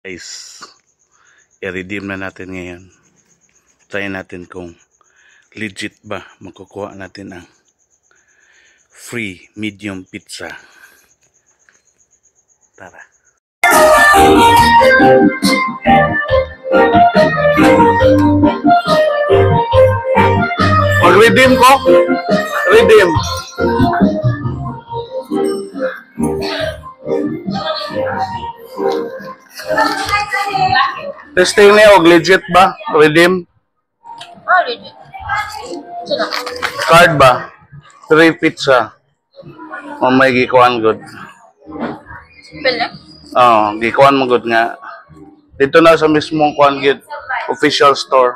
Guys, i-redeem na natin ngayon. Try natin kung legit ba makukuha natin ang free medium pizza. Tara. Mag-redeem ko? Redeem. Testing niya og legit ba? Redeem? Oh, legit. Sino? Card ba? Free pizza. O may gikuan good. Pili? Oo, gikuan mo good nga. Dito na sa mismong kuan good. Official store.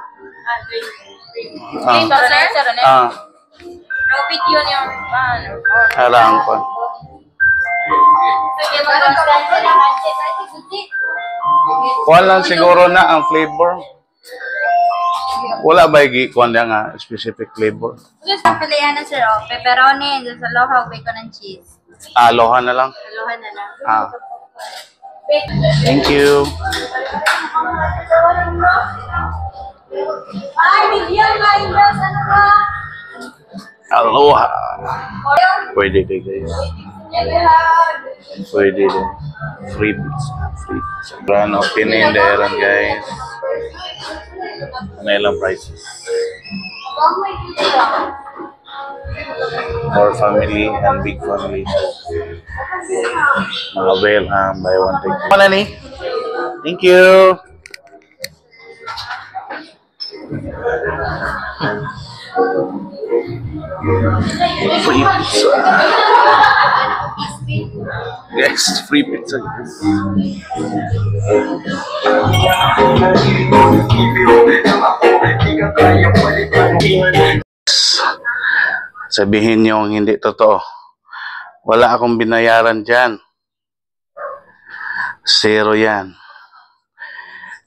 Ah. Sir? No video niyo. Harang kuan. Kuan lang siguro na ang flavor. Wala ba gikuan niya nga specific flavor? Pilihan na sir, oh. Pepperoni, sa lohawg, bacon and cheese. Aloha na lang. Aloha na lang. Thank you. Aloha. Pwede din guys. Pwede din. Free pizza. Free pizza. Grand opening there guys. Ano ilang prices? For family and big family. Mga buy one take. Mana ni? Thank you. Free pizza. Yes, free pizza. Sabihin niyo ang hindi totoo. Wala akong binayaran dyan. Zero yan.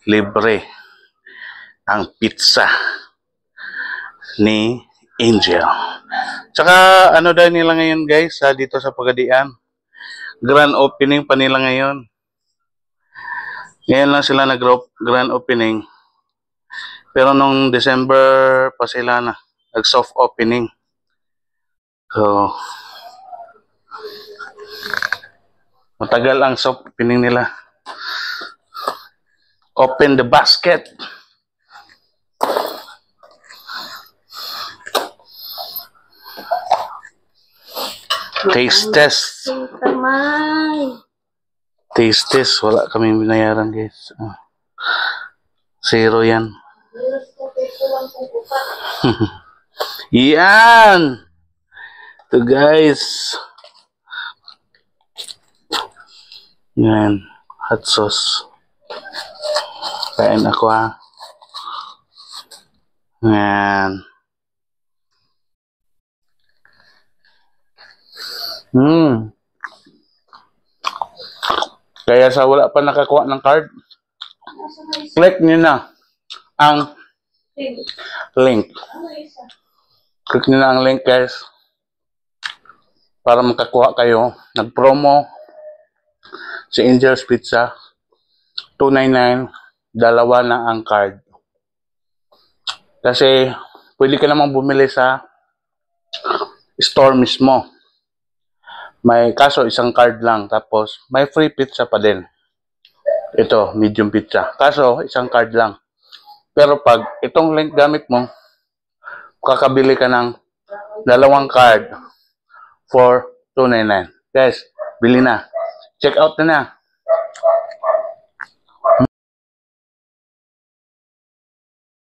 Libre ang pizza ni Angel. Tsaka ano daw nila ngayon guys, dito sa Pagadian. Grand opening pa nila ngayon. Ngayon lang sila nag-grand opening. Pero nung December pa sila nag-soft opening. So, matagal ang soft opening nila. Open the basket. Taste test. Taste test. Wala kami binayaran guys. Zero yan. Yan. Ito guys. Yan. Hot sauce. Kain ako Yan. Kaya sa wala pa nakakuha ng card, click nyo na ang link. Click nyo na ang link guys para makakuha kayo. Nag-promo si Angel's Pizza, $2.99, dalawa na ang card. Kasi pwede ka namang bumili sa store mismo. May kaso isang card lang, tapos may free pizza pa din. Ito, medium pizza. Kaso isang card lang. Pero pag itong link gamit mo, kakabili ka ng dalawang card for $2.99. Guys, bili na. Check out na.